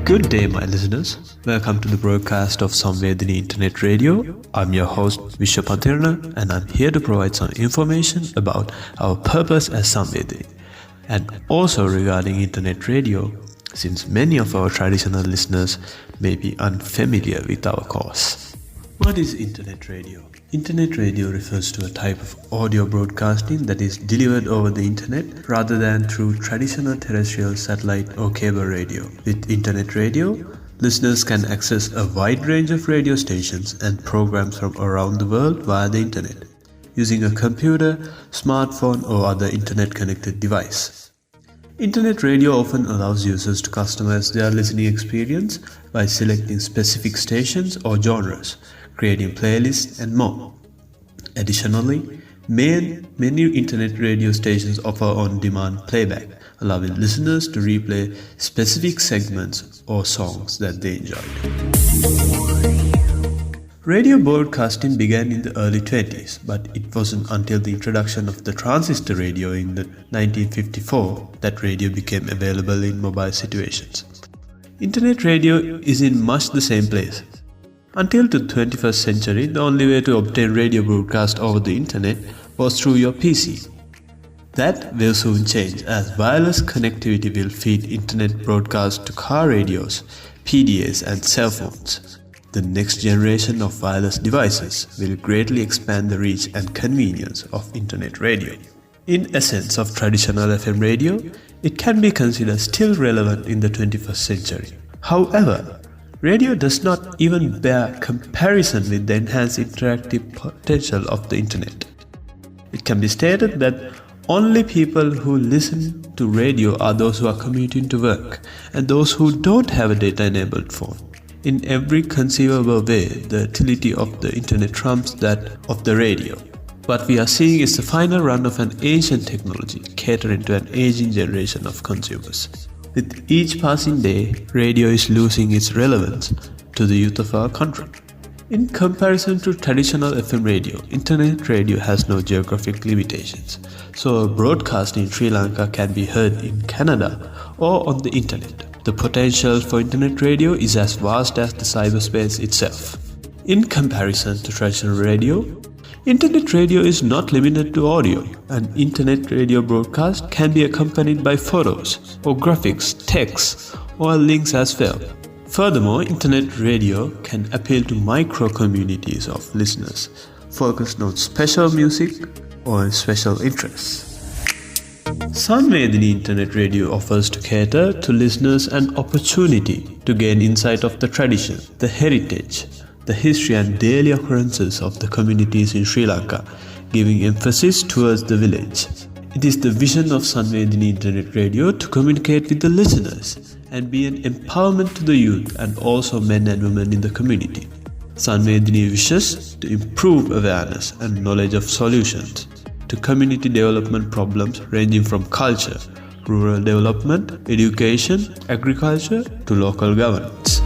Good day, my listeners. Welcome to the broadcast of Sanwedini Internet Radio. I'm your host, Vishwapathirna, and I'm here to provide some information about our purpose as Sanwedini, and also regarding Internet Radio, since many of our traditional listeners may be unfamiliar with our cause. What is Internet Radio? Internet radio refers to a type of audio broadcasting that is delivered over the internet rather than through traditional terrestrial satellite or cable radio. With Internet radio, listeners can access a wide range of radio stations and programs from around the world via the internet, using a computer, smartphone, or other internet-connected device. Internet radio often allows users to customize their listening experience by selecting specific stations or genres, creating playlists, and more. Additionally, many internet radio stations offer on-demand playback, allowing listeners to replay specific segments or songs that they enjoyed. Radio broadcasting began in the early 20s, but it wasn't until the introduction of the transistor radio in 1954 that radio became available in mobile situations. Internet radio is in much the same place. Until the 21st century, the only way to obtain radio broadcast over the internet was through your PC. That will soon change as wireless connectivity will feed internet broadcast to car radios, PDAs, and cell phones. The next generation of wireless devices will greatly expand the reach and convenience of internet radio. In essence of traditional FM radio, it can be considered still relevant in the 21st century. However, radio does not even bear comparison with the enhanced interactive potential of the internet. It can be stated that only people who listen to radio are those who are commuting to work and those who don't have a data-enabled phone. In every conceivable way, the utility of the internet trumps that of the radio. What we are seeing is the final run of an ancient technology catering to an aging generation of consumers. With each passing day, radio is losing its relevance to the youth of our country. In comparison to traditional FM radio, internet radio has no geographic limitations, so a broadcast in Sri Lanka can be heard in Canada or on the internet. The potential for internet radio is as vast as the cyberspace itself. In comparison to traditional radio, internet radio is not limited to audio. An internet radio broadcast can be accompanied by photos or graphics, text, or links as well. Furthermore, internet radio can appeal to micro communities of listeners focused on special music or special interests. Sanwedini Internet Radio offers to cater to listeners an opportunity to gain insight of the tradition, the heritage, the history and daily occurrences of the communities in Sri Lanka, giving emphasis towards the village. It is the vision of Sanwedini Internet Radio to communicate with the listeners and be an empowerment to the youth and also men and women in the community. Sanwedini wishes to improve awareness and knowledge of solutions to community development problems ranging from culture, rural development, education, agriculture to local governance.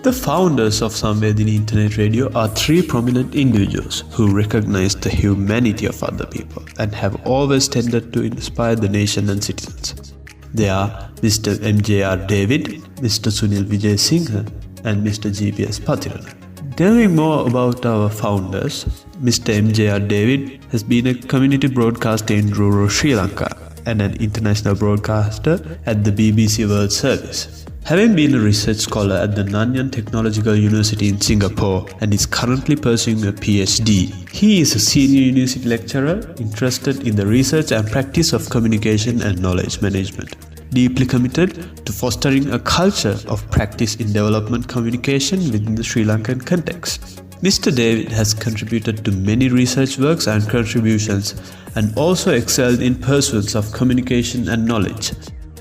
The founders of Sanwedini Internet Radio are three prominent individuals who recognize the humanity of other people and have always tended to inspire the nation and citizens. They are Mr. M.J.R. David, Mr. Sunil Vijay Singha, and Mr. G.P.S. Pathirana. Delving more about our founders, Mr. M.J.R. David has been a community broadcaster in rural Sri Lanka and an international broadcaster at the BBC World Service. Having been a research scholar at the Nanyang Technological University in Singapore and is currently pursuing a PhD, he is a senior university lecturer interested in the research and practice of communication and knowledge management, deeply committed to fostering a culture of practice in development communication within the Sri Lankan context. Mr. David has contributed to many research works and contributions and also excelled in pursuits of communication and knowledge,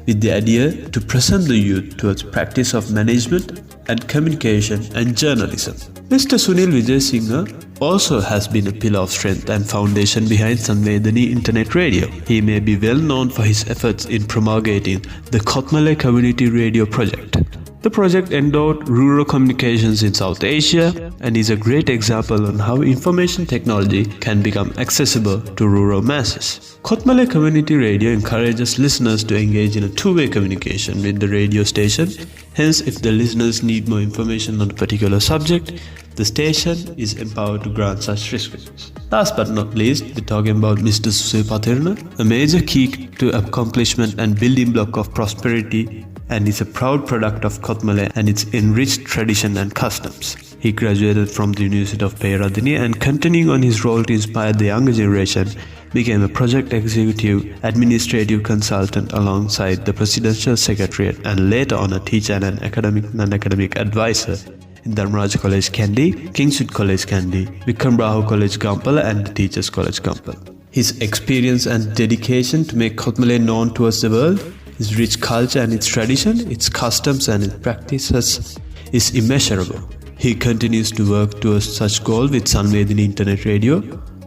with the idea to present the youth towards practice of management and communication and journalism. Mr. Sunil Vijay Singha also has been a pillar of strength and foundation behind Sanwedini Internet Radio. He may be well known for his efforts in promulgating the Kotmale Community Radio Project, The project endowed rural communications in South Asia and is a great example on how information technology can become accessible to rural masses. Kothmale Community Radio encourages listeners to engage in a two-way communication with the radio station. Hence, if the listeners need more information on a particular subject, the station is empowered to grant such requests. Last but not least, we're talking about Mr. Susil Pathirna, a major key to accomplishment and building block of prosperity, and is a proud product of Kothmale and its enriched tradition and customs. He graduated from the University of Peradeniya and, continuing on his role to inspire the younger generation, became a project executive administrative consultant alongside the Presidential Secretariat, and later on a teacher and an academic non-academic advisor in Dharmaraja College Kandy, Kingswood College Kandy, Vikram Rahu College Gampala and the Teachers College Gampala. His experience and dedication to make Kothmale known towards the world, its rich culture and its tradition, its customs and its practices is immeasurable. He continues to work towards such goal with Sanwedini Internet Radio,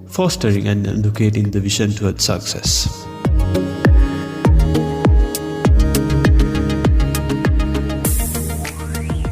fostering and advocating the vision towards success.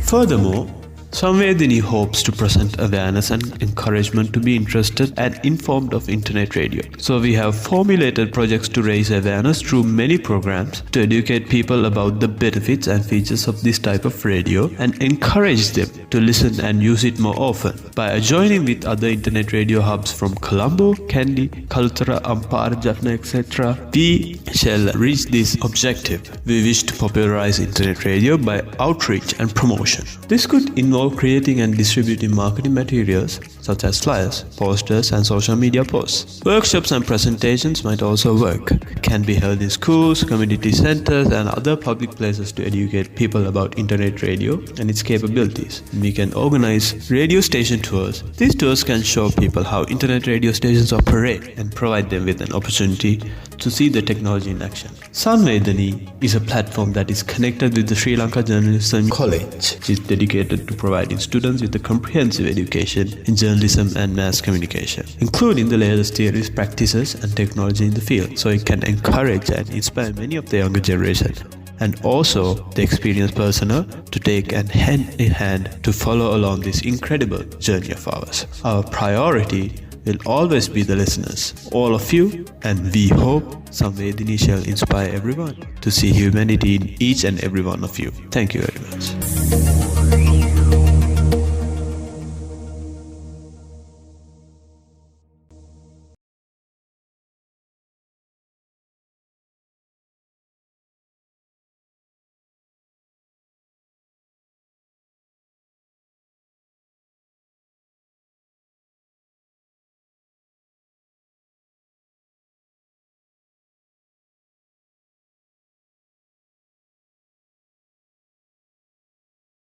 Furthermore, Sanwedini hopes to present awareness and encouragement to be interested and informed of internet radio. So we have formulated projects to raise awareness through many programs to educate people about the benefits and features of this type of radio and encourage them to listen and use it more often. By joining with other internet radio hubs from Colombo, Kandy, Kalutara, Ampara, Jaffna, etc., we shall reach this objective. We wish to popularize internet radio by outreach and promotion. This could involve creating and distributing marketing materials such as flyers, posters and social media posts. Workshops and presentations might also work. It can be held in schools, community centers and other public places to educate people about internet radio and its capabilities. We can organize radio station tours. These tours can show people how internet radio stations operate and provide them with an opportunity to see the technology in action. Sanwedini is a platform that is connected with the Sri Lanka Journalism College, which is dedicated to providing students with a comprehensive education in journalism and mass communication, including the latest theories, practices and technology in the field, so it can encourage and inspire many of the younger generation and also the experienced personnel to take and hand in hand to follow along this incredible journey of ours. Our priority will always be the listeners, all of you, and we hope Sanwedini shall inspire everyone to see humanity in each and every one of you. Thank you very much.